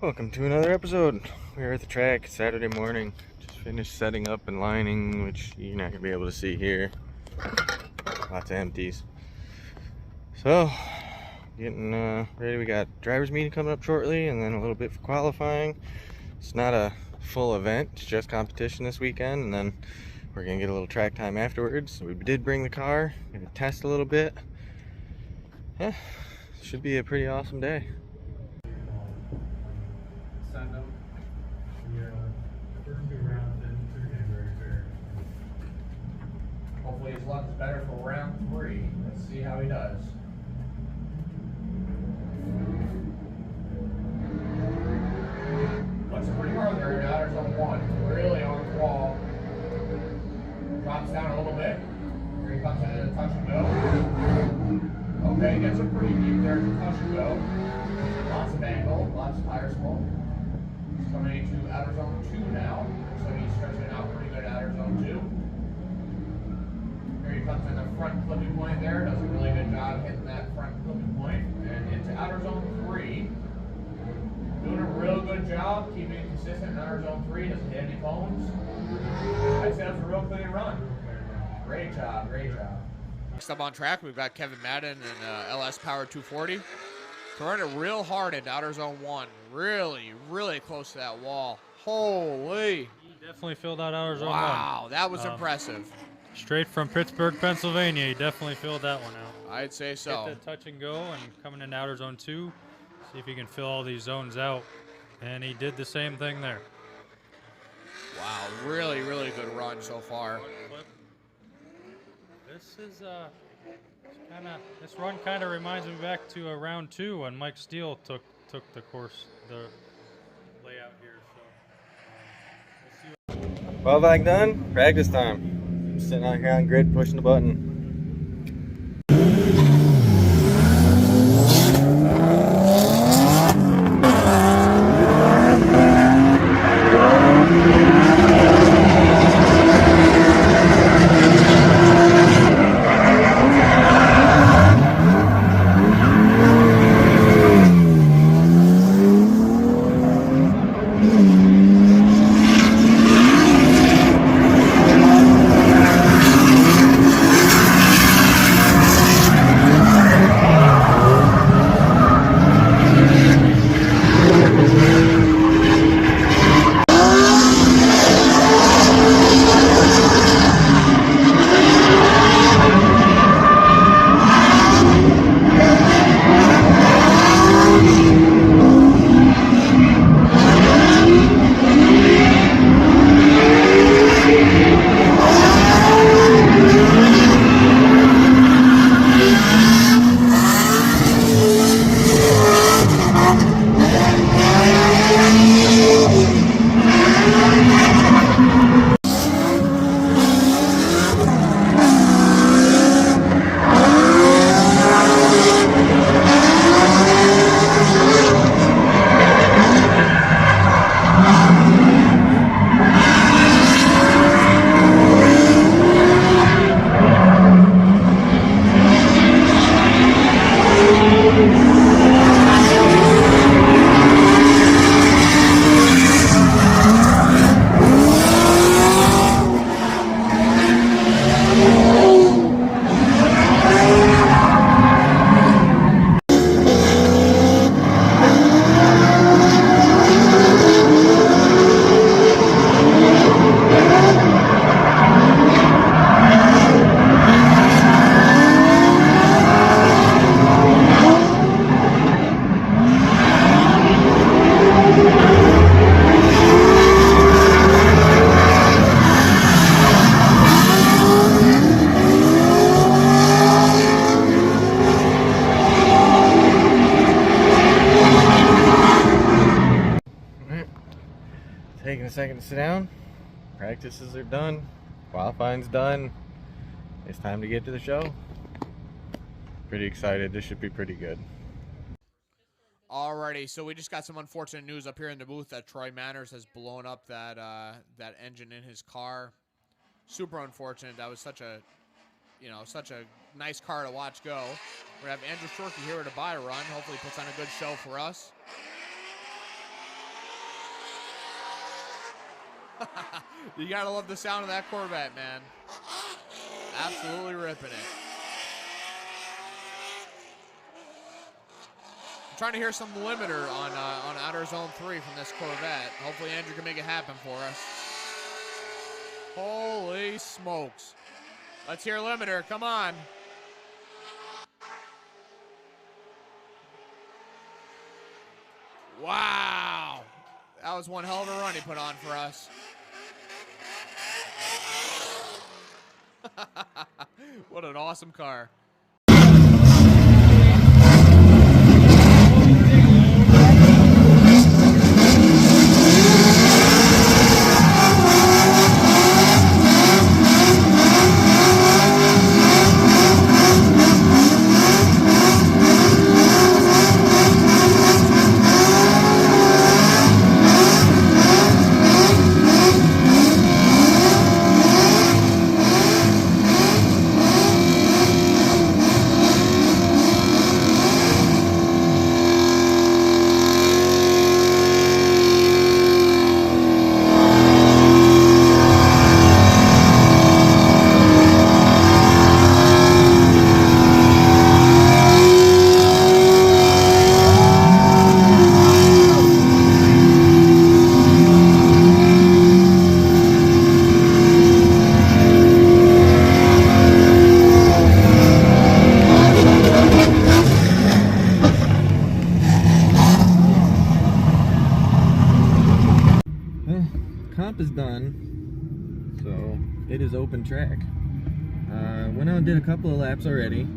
Welcome to another episode. We're at the track Saturday morning. Just finished setting up and lining, which you're not going to be able to see here. Lots of empties. So, getting ready. We got driver's meeting coming up shortly, and then a little bit for qualifying. It's not a full event, it's just competition this weekend, and then we're going to get a little track time afterwards. So we did bring the car, going to test a little bit. Yeah, should be a pretty awesome day. Send them. Yeah, first 2 rounds didn't turn very fair. Hopefully his luck is better for round 3. Let's see how he does. Looks pretty hard there. Daughter's on 1. Really on the wall. Drops down a little bit. Here he comes in at a touch and go. Okay, gets it pretty deep there to touch and go. Lots of angle, lots of tire smoke. Coming into outer zone 2 now, so he's stretching out pretty good outer zone 2. Here he comes in the front clipping point there, does a really good job hitting that front clipping point, and into outer zone 3. Doing a real good job keeping it consistent in outer zone 3, doesn't hit any cones. I'd say that's a real clean run. Great job, great job. Next up on track, we've got Kevin Madden and LS Power 240. Throwing it real hard into outer zone 1. Really, really close to that wall. Holy. He definitely filled out outer zone 1. Wow, that was impressive. Straight from Pittsburgh, Pennsylvania. He definitely filled that one out. I'd say so. Hit the touch and go and coming into outer zone 2. See if he can fill all these zones out. And he did the same thing there. Wow, really, really good run so far. This is this run kind of reminds me back to round 2 when Mike Steele took the course, the layout here. So we'll see. Qualifying done, practice time. Sitting out here on grid pushing the button. Taking a second to sit down. Practices are done. Qualifying's done. It's time to get to the show. Pretty excited. This should be pretty good. Alrighty, so we just got some unfortunate news up here in the booth that Troy Manners has blown up that engine in his car. Super unfortunate. That was such a nice car to watch go. We're gonna have Andrew Shorkey here to buy a run. Hopefully, he puts on a good show for us. You gotta love the sound of that Corvette, man. Absolutely ripping it. I'm trying to hear some limiter on Outer Zone 3 from this Corvette. Hopefully Andrew can make it happen for us. Holy smokes. Let's hear limiter. Come on. Wow. That was one hell of a run he put on for us. What an awesome car. Comp is done, so it is open track. Went out and did a couple of laps already.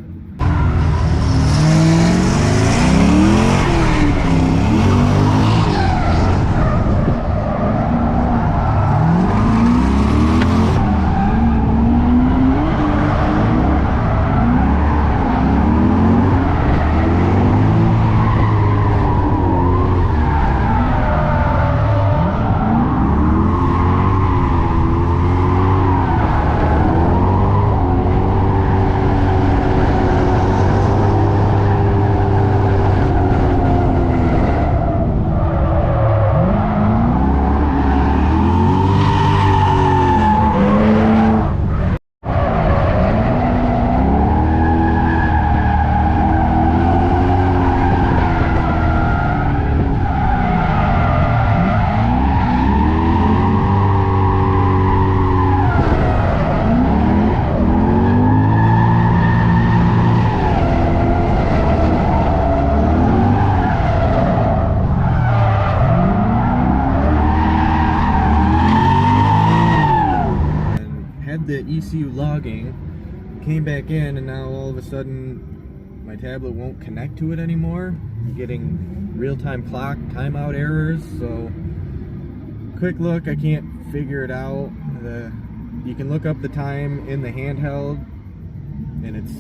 The ECU logging, came back in, and now all of a sudden my tablet won't connect to it anymore. I'm getting real-time clock timeout errors, so quick look, I can't figure it out. You can look up the time in the handheld, and it's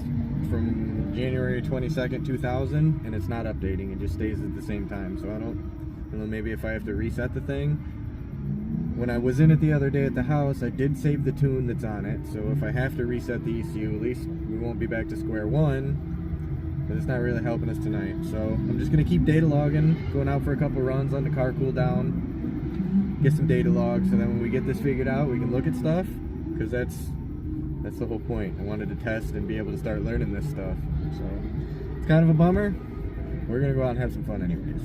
from January 22nd, 2000, and it's not updating. It just stays at the same time, so I don't know, maybe if I have to reset the thing. When I was in it the other day at the house, I did save the tune that's on it, so if I have to reset the ECU, at least we won't be back to square one, but it's not really helping us tonight. So I'm just going to keep data logging, going out for a couple runs, letting the car cool down, get some data logs, so then when we get this figured out, we can look at stuff, because that's the whole point. I wanted to test and be able to start learning this stuff. So it's kind of a bummer. We're going to go out and have some fun anyways.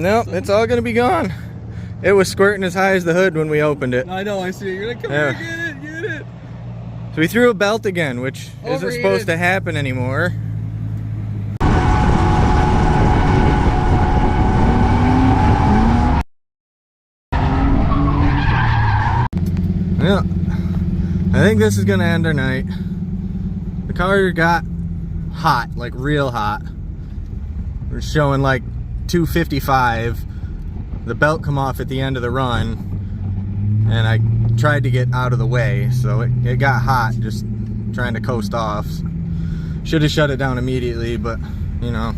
Nope, it's all gonna be gone. It was squirting as high as the hood when we opened it. I know, I see it. You're like, come Yeah. here, get it. So we threw a belt again, which isn't Overheated. supposed to happen anymore. Yeah, I think this is gonna end our night. The car got hot, like real hot. We're showing like 255. The belt come off at the end of the run, and I tried to get out of the way, so it got hot just trying to coast off. Should have shut it down immediately, but you know,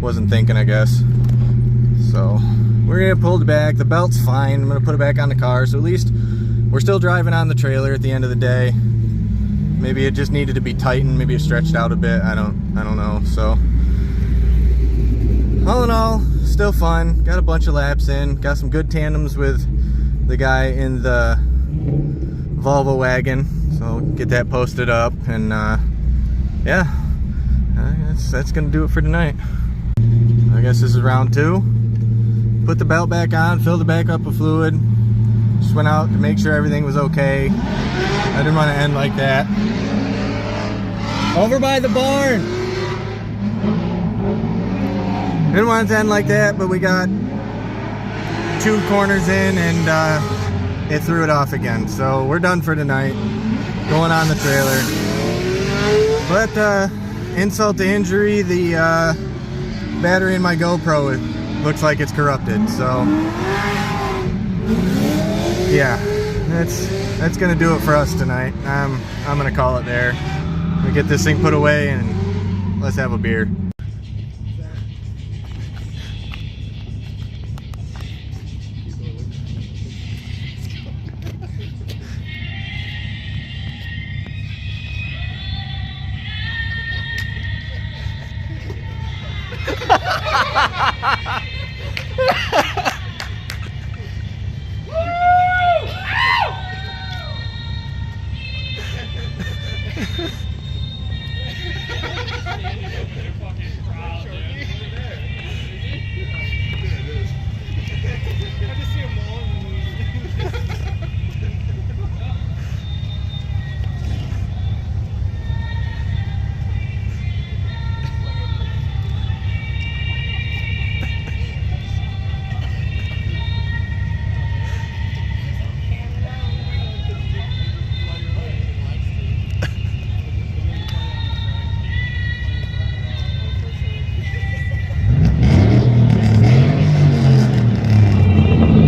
wasn't thinking, I guess. So we're gonna pull it back. The belt's fine. I'm gonna put it back on the car, so at least we're still driving on the trailer at the end of the day. Maybe it just needed to be tightened, maybe it stretched out a bit. I don't know. So all in all, still fun. Got a bunch of laps in. Got some good tandems with the guy in the Volvo wagon. So get that posted up, and yeah, that's gonna do it for tonight. I guess this is round 2. Put the belt back on, filled it back up with fluid. Just went out to make sure everything was okay. I didn't want to end like that. Over by the barn. Didn't want it to end like that, but we got 2 corners in, and it threw it off again. So we're done for tonight. Going on the trailer. But insult to injury, the battery in my GoPro, it looks like it's corrupted. So yeah, that's gonna do it for us tonight. I'm gonna call it there. We get this thing put away and let's have a beer.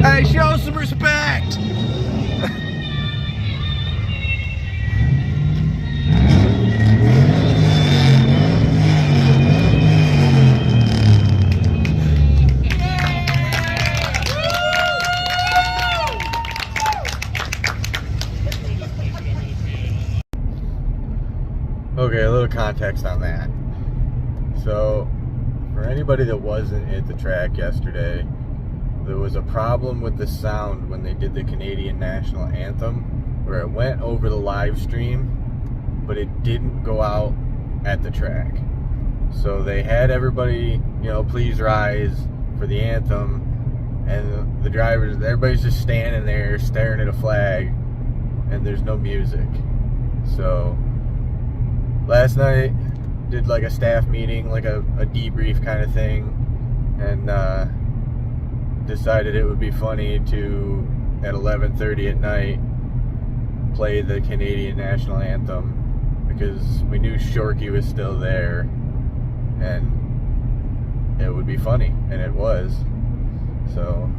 Hey, show some respect! Okay, a little context on that. So, for anybody that wasn't at the track yesterday, there was a problem with the sound when they did the Canadian National Anthem, where it went over the live stream, but it didn't go out at the track. So they had everybody, you know, please rise for the anthem, and the drivers, everybody's just standing there staring at a flag, and there's no music. So last night did like a staff meeting, like a debrief kind of thing, and decided it would be funny to, at 11:30 at night, play the Canadian National Anthem, because we knew Shorky was still there and it would be funny, and it was. So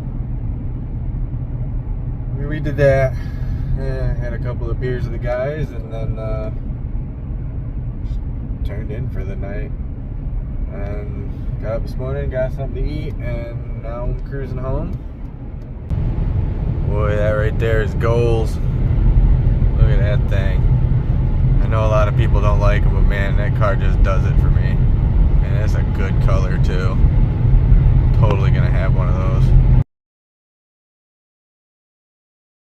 we did that, had a couple of beers with the guys, and then turned in for the night, and got up this morning, got something to eat, and now I'm cruising home. Boy, that right there is goals. Look at that thing. I know a lot of people don't like them, but man, that car just does it for me. And it's a good color too. Totally gonna have one of those.